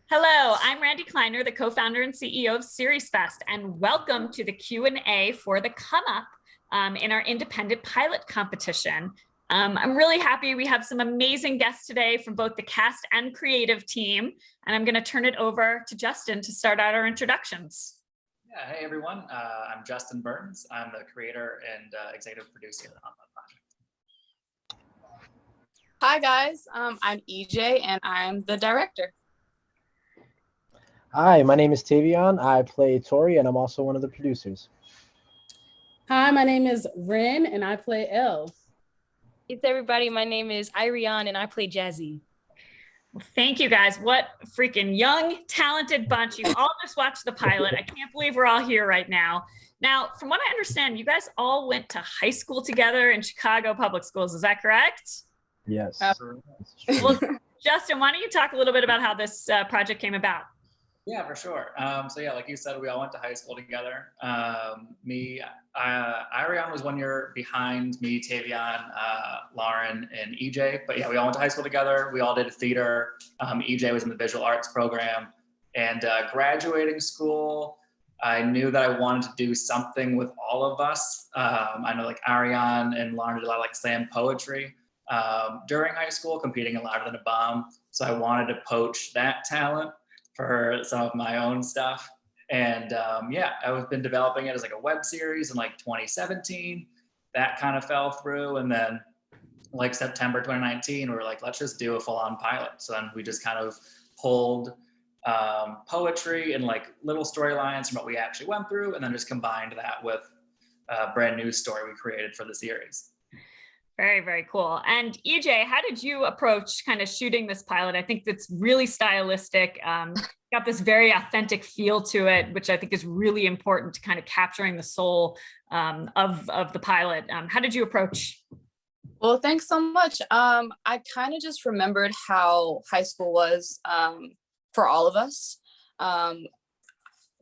Hello, I'm Randy Kleiner, the co-founder and CEO of SeriesFest, and welcome to the Q&A for the Come Up in our independent pilot competition. I'm really happy we have some amazing guests today from both the cast and creative team, and I'm going to turn it over to Justin to start out our introductions. Yeah, hey everyone, I'm Justin Burns. I'm the creator and executive producer on the project. Hi guys, I'm EJ and I'm the director. Hi, my name is Tavion. I play Tori and I'm also one of the producers. Hi, my name is Ren and I play Elle. It's everybody. My name is Irion and I play Jazzy. Well, thank you guys. What freaking young, talented bunch. You all just watched the pilot. I can't believe we're all here right now. Now, from what I understand, you guys all went to high school together in Chicago public schools. Is that correct? Yes. Well, Justin, why don't you talk a little bit about how this project came about? Yeah, for sure. So yeah, like you said, we all went to high school together. Irion was 1 year behind me, Tavion, Lauren, and EJ. But yeah, we all went to high school together. We all did theater. EJ was in the visual arts program. And graduating school, I knew that I wanted to do something with all of us. I know like Irion and Lauren did a lot of like slam poetry during high school, competing in Louder Than a Bomb. So I wanted to poach that talent for some of my own stuff. And yeah, I've been developing it as like a web series in like 2017. That kind of fell through. And then like September 2019, we were like, let's just do a full-on pilot. So then we just kind of pulled poetry and like little storylines from what we actually went through, and then just combined that with a brand new story we created for the series. Very, very cool. And EJ, how did you approach kind of shooting this pilot? I think that's really stylistic, got this very authentic feel to it, which I think is really important to kind of capturing the soul of the pilot. How did you approach? Well, thanks so much. I kind of just remembered how high school was for all of us.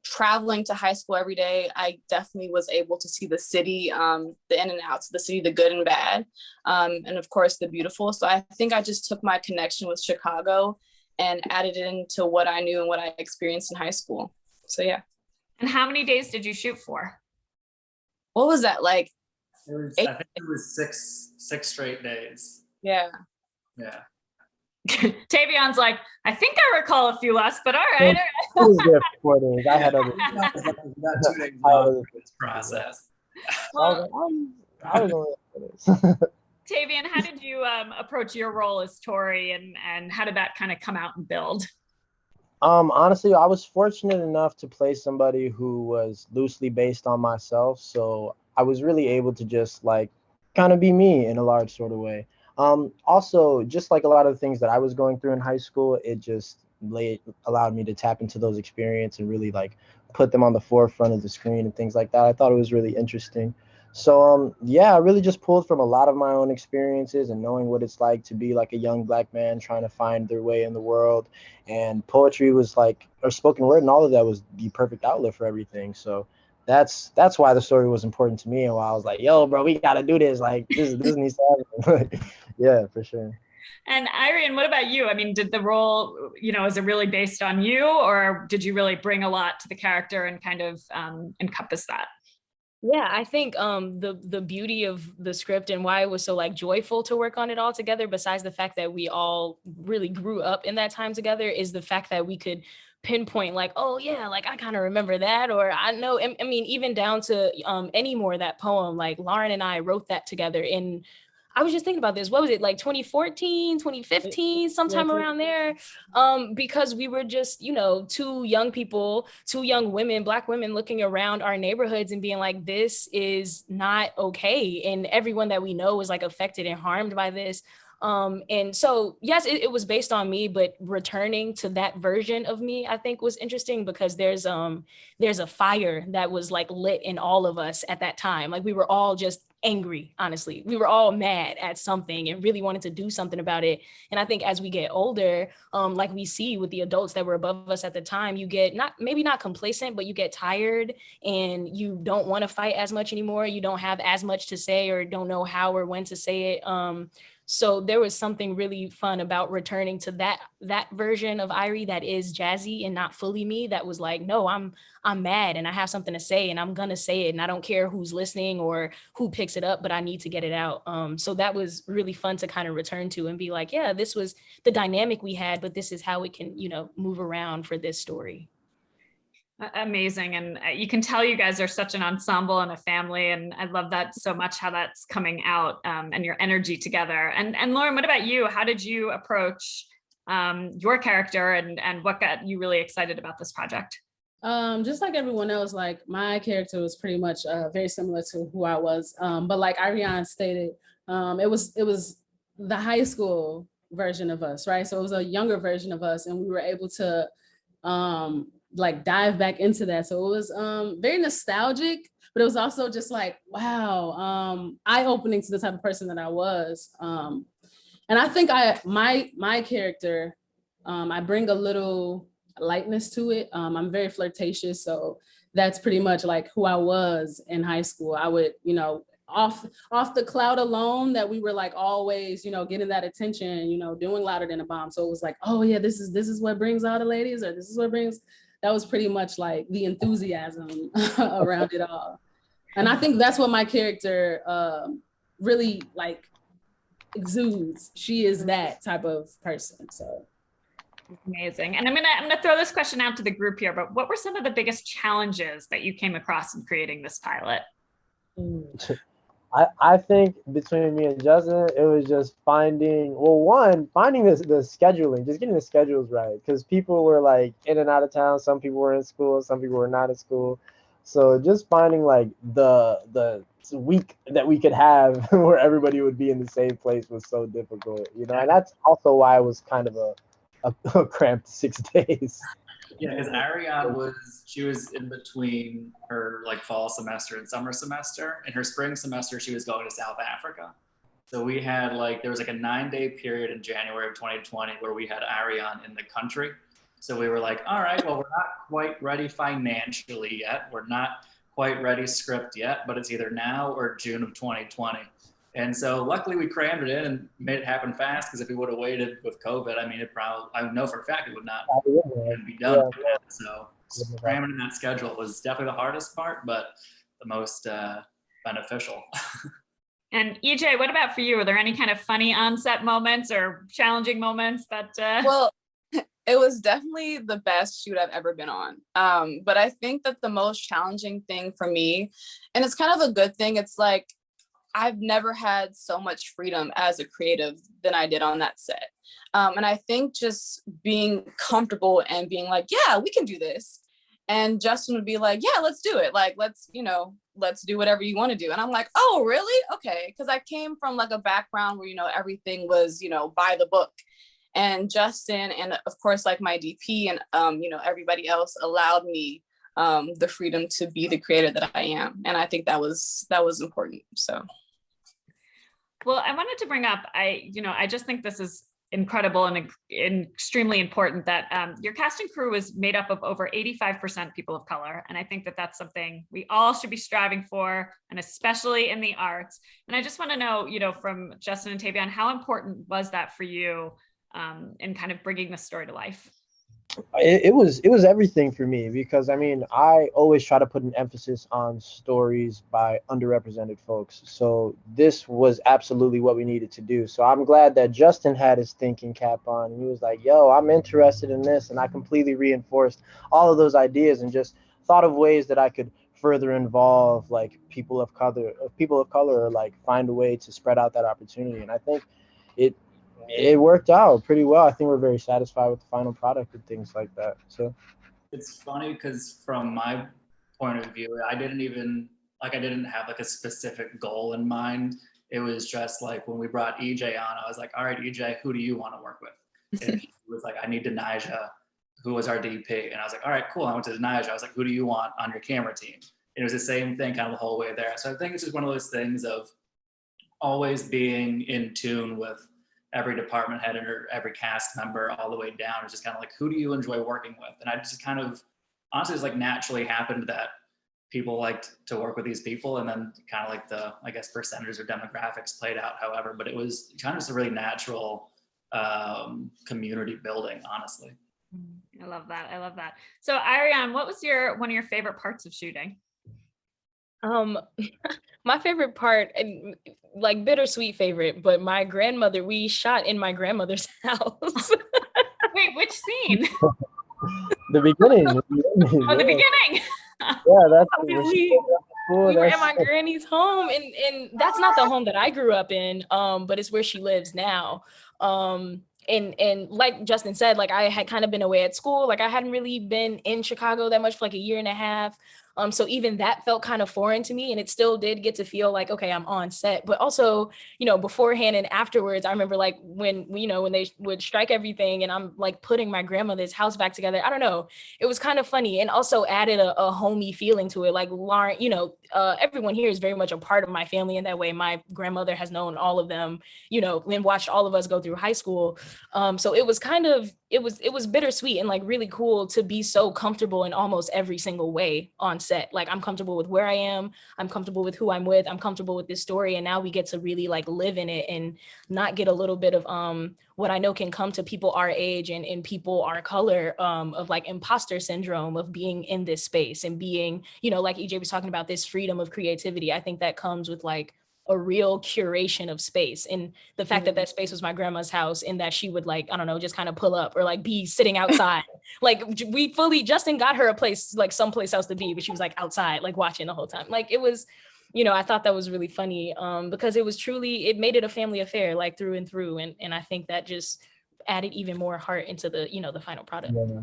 Traveling to high school every day, I definitely was able to see the city, the in and outs of the city, the good and bad, and of course the beautiful. So I think I just took my connection with Chicago and added it into what I knew and what I experienced in high school. So yeah. And how many days did you shoot for? What was that like? I think it was six straight days. Yeah. Yeah. Tavion's like, I think I recall a few less, but all right. It was there for 4 days. I had other That 2 days long process. Well, I was only 4 days. Tavion, how did you approach your role as Tori, and how did that kind of come out and build? Honestly, I was fortunate enough to play somebody who was loosely based on myself, so I was really able to just like kind of be me in a large sort of way. Also, just like a lot of the things that I was going through in high school, it just allowed me to tap into those experiences and really like put them on the forefront of the screen and things like that. I thought it was really interesting. So yeah, I really just pulled from a lot of my own experiences and knowing what it's like to be like a young Black man trying to find their way in the world. And poetry was like, or spoken word and all of that was the perfect outlet for everything. So that's why the story was important to me, and why I was like, yo, bro, we gotta do this. Like this needs to happen. Yeah, for sure. And Irene, what about you? I mean, did the role, is it really based on you, or did you really bring a lot to the character and kind of encompass that? Yeah, I think the beauty of the script and why it was so like joyful to work on it all together, besides the fact that we all really grew up in that time together, is the fact that we could pinpoint like, oh yeah, like I kind of remember that, or I know, I mean, even down to Any More, that poem, like Lauren and I wrote that together in, I was just thinking about this, what was it, like 2014, 2015, sometime around there, because we were just, two young people, two young women, Black women, looking around our neighborhoods and being like, this is not okay, and everyone that we know is like affected and harmed by this. And so, yes, it was based on me, but returning to that version of me, I think was interesting, because there's a fire that was like lit in all of us at that time. Like we were all just angry, honestly. We were all mad at something and really wanted to do something about it. And I think as we get older, like we see with the adults that were above us at the time, you get maybe not complacent, but you get tired and you don't want to fight as much anymore. You don't have as much to say or don't know how or when to say it. So there was something really fun about returning to that version of Irie that is jazzy and not fully me. That was like, no, I'm mad and I have something to say and I'm gonna say it and I don't care who's listening or who picks it up, but I need to get it out. So that was really fun to kind of return to and be like, yeah, this was the dynamic we had, but this is how we can, move around for this story. Amazing. And you can tell you guys are such an ensemble and a family. And I love that so much, how that's coming out, and your energy together. And Lauren, what about you? How did you approach your character, and what got you really excited about this project? Just like everyone else, like my character was pretty much very similar to who I was. But like Ariane stated, it was the high school version of us, right? So it was a younger version of us, and we were able to like dive back into that. So it was very nostalgic, but it was also just like, wow, eye-opening to the type of person that I was. And I think my character, I bring a little lightness to it. I'm very flirtatious, so that's pretty much like who I was in high school. I would, off the cloud alone, that we were like always, getting that attention, doing louder than a bomb. So it was like, oh yeah, this is what brings all the ladies, or this is what brings. That was pretty much like the enthusiasm around it all. And I think that's what my character really like exudes. She is that type of person. So amazing. And I'm gonna throw this question out to the group here, but what were some of the biggest challenges that you came across in creating this pilot? I think between me and Justin, it was just finding the scheduling, just getting the schedules right. Because people were like in and out of town. Some people were in school, some people were not in school. So just finding like the week that we could have where everybody would be in the same place was so difficult, And that's also why it was kind of a cramped 6 days. Yeah, because Ariane she was in between her like fall semester and summer semester. In her spring semester, she was going to South Africa. So we had there was like a 9-day period in January of 2020 where we had Ariane in the country. So we were like, all right, well, we're not quite ready financially yet. We're not quite ready script yet, but it's either now or June of 2020. And so luckily we crammed it in and made it happen fast, because if we would have waited with COVID, I mean, I know for a fact it would not be done. Yeah. So cramming in that schedule was definitely the hardest part, but the most beneficial. And EJ, what about for you? Were there any kind of funny on-set moments or challenging moments that? Well, it was definitely the best shoot I've ever been on. But I think that the most challenging thing for me, and it's kind of a good thing, it's like, I've never had so much freedom as a creative than I did on that set. And I think just being comfortable and being like, yeah, we can do this. And Justin would be like, yeah, let's do it. Like, let's do whatever you want to do. And I'm like, oh, really? Okay. Because I came from like a background where, everything was, by the book. And Justin, and of course, like my DP and, everybody else allowed me the freedom to be the creator that I am. And I think that was important. So. Well, I wanted to bring up, I just think this is incredible and extremely important that your cast and crew was made up of over 85% people of color. And I think that that's something we all should be striving for, and especially in the arts. And I just want to know, from Justin and Tavion, how important was that for you in kind of bringing the story to life? It was everything for me, because I always try to put an emphasis on stories by underrepresented folks. So this was absolutely what we needed to do. So I'm glad that Justin had his thinking cap on and he was like, yo, I'm interested in this. And I completely reinforced all of those ideas and just thought of ways that I could further involve like people of color, or like find a way to spread out that opportunity. And I think it worked out pretty well. I think we're very satisfied with the final product and things like that. So it's funny because from my point of view, I didn't have like a specific goal in mind. It was just like when we brought EJ on, I was like, all right, EJ, who do you want to work with? And he was like, I need Denaja, who was our DP. And I was like, all right, cool. I went to Denaja. I was like, who do you want on your camera team? And it was the same thing kind of the whole way there. So I think it's just one of those things of always being in tune with every department head or every cast member all the way down. It's just kind of like, who do you enjoy working with? And I just kind of honestly just like naturally happened that people liked to work with these people, and then kind of like the, I guess, percentages or demographics played out however, but it was kind of just a really natural community building, honestly. I love that. I love that. So Ariane, what was one of your favorite parts of shooting? My favorite part, and like bittersweet favorite, but my grandmother, we shot in my grandmother's house. Wait, which scene? The beginning. Oh, the beginning. Yeah, that's Obviously, cool. we were at my granny's home, and that's not the home that I grew up in, but it's where she lives now. And like Justin said, like I had kind of been away at school, like I hadn't really been in Chicago that much for like a year and a half. So even that felt kind of foreign to me, and it still did get to feel like, okay, I'm on set. But also, you know, beforehand and afterwards, I remember like when they would strike everything and I'm like putting my grandmother's house back together. I don't know, it was kind of funny, and also added a homey feeling to it. Like Lauren, everyone here is very much a part of my family in that way. My grandmother has known all of them, and watched all of us go through high school. So it was kind of, it was bittersweet and like really cool to be so comfortable in almost every single way on set. Like I'm comfortable with where I am, I'm comfortable with who I'm with, I'm comfortable with this story. And now we get to really like live in it and not get a little bit of what I know can come to people our age and people our color, of like imposter syndrome of being in this space and being, like EJ was talking about, this freedom of creativity. I think that comes with like a real curation of space, and the fact that space was my grandma's house, and that she would like, I don't know, just kind of pull up or like be sitting outside. Like Justin got her a place, like someplace else to be, but she was like outside, like watching the whole time. Like it was, I thought that was really funny, because it made it a family affair, like through and through. And I think that just added even more heart into the, the final product. Yeah.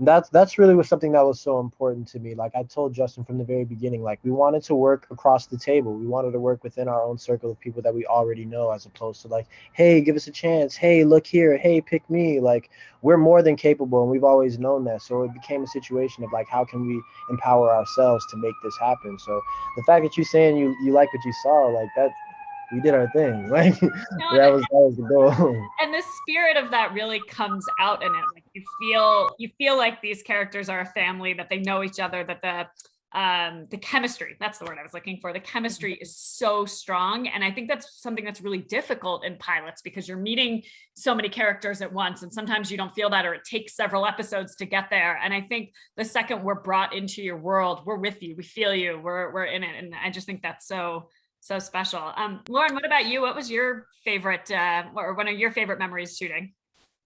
That's really was something that was so important to me. Like I told Justin from the very beginning, like we wanted to work across the table. We wanted to work within our own circle of people that we already know, as opposed to like, hey, give us a chance. Hey, look here. Hey, pick me. Like we're more than capable, and we've always known that. So it became a situation of like, how can we empower ourselves to make this happen? So the fact that you're saying you like what you saw, like that, we did our thing. Like that was the goal. And the spirit of that really comes out in it. Like you feel like these characters are a family, that they know each other, that the chemistry, that's the word I was looking for. The chemistry is so strong. And I think that's something that's really difficult in pilots, because you're meeting so many characters at once. And sometimes you don't feel that, or it takes several episodes to get there. And I think the second we're brought into your world, we're with you, we feel you, we're in it. And I just think that's so special. Lauren, what about you? What was your favorite, or one of your favorite memories shooting?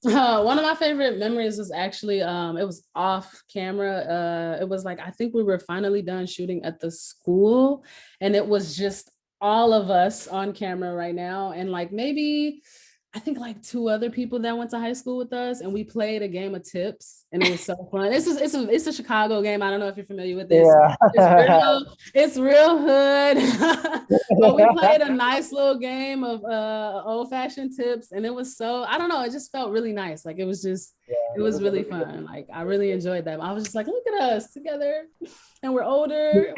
One of my favorite memories was actually, it was off camera. It was like, I think we were finally done shooting at the school, and it was just all of us on camera right now. And like maybe, I think like 2 other people that went to high school with us, and we played a game of tips, and it was so fun. It's a Chicago game. I don't know if you're familiar with this. Yeah. It's real hood. But we played a nice little game of old-fashioned tips, and it was so, I don't know, it just felt really nice. Like it was really fun. Like I really enjoyed that. I was just like, look at us together, and we're older,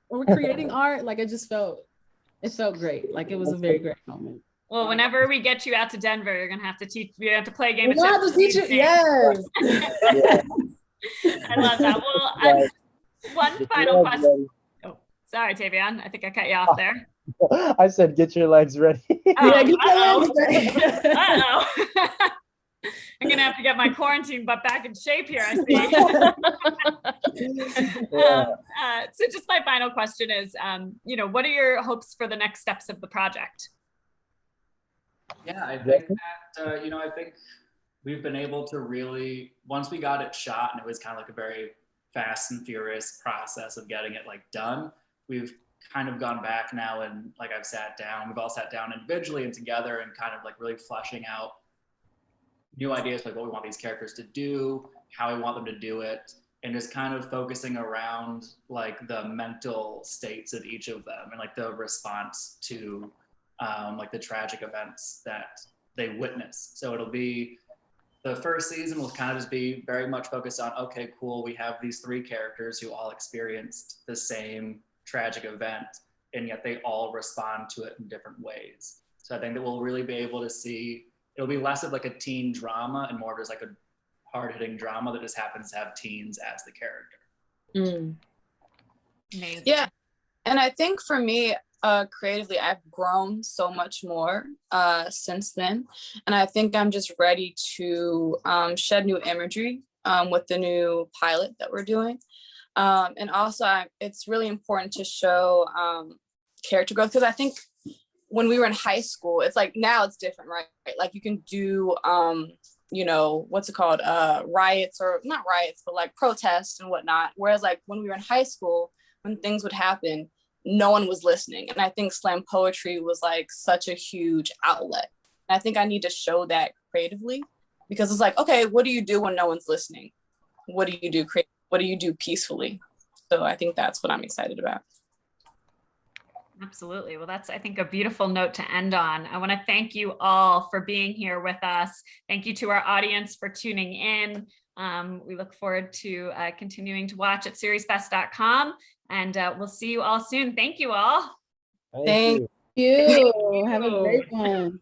we're creating art. Like it felt great. Like it was a very great moment. Well, whenever we get you out to Denver, you're gonna have to play a game. We'll have to teach you. Yes. I love that. Well, one final question. Oh, sorry, Tavian. I think I cut you off there. I said, get your legs ready. Yeah, get your legs ready. Uh-oh. I'm gonna have to get my quarantine butt back in shape here, I see. So just my final question is, what are your hopes for the next steps of the project? Yeah, I think that, I think we've been able to really, once we got it shot, and it was kind of like a very fast and furious process of getting it like done, we've kind of gone back now, and like we've all sat down individually and together, and kind of like really fleshing out new ideas, like what we want these characters to do, how we want them to do it, and just kind of focusing around like the mental states of each of them, and like the response to like the tragic events that they witness. So it'll be, the first season will kind of just be very much focused on, okay, cool, we have these 3 characters who all experienced the same tragic event, and yet they all respond to it in different ways. So I think that we'll really be able to see, it'll be less of like a teen drama and more just like a hard-hitting drama that just happens to have teens as the character. Amazing. Yeah. And I think for me, creatively, I've grown so much more since then. And I think I'm just ready to shed new imagery with the new pilot that we're doing. And also, it's really important to show character growth, because I think when we were in high school, it's like now it's different, right? Like you can do, you know, what's it called? Riots, or not riots, but like protests and whatnot. Whereas like when we were in high school, when things would happen, no one was listening. And I think slam poetry was like such a huge outlet. And I think I need to show that creatively, because it's like, okay, what do you do when no one's listening? What do you do what do you do peacefully? So I think that's what I'm excited about. Absolutely. Well, that's, I think, a beautiful note to end on. I want to thank you all for being here with us. Thank you to our audience for tuning in. We look forward to continuing to watch at seriesfest.com, and we'll see you all soon. Thank you all. Thank you. You have a great one.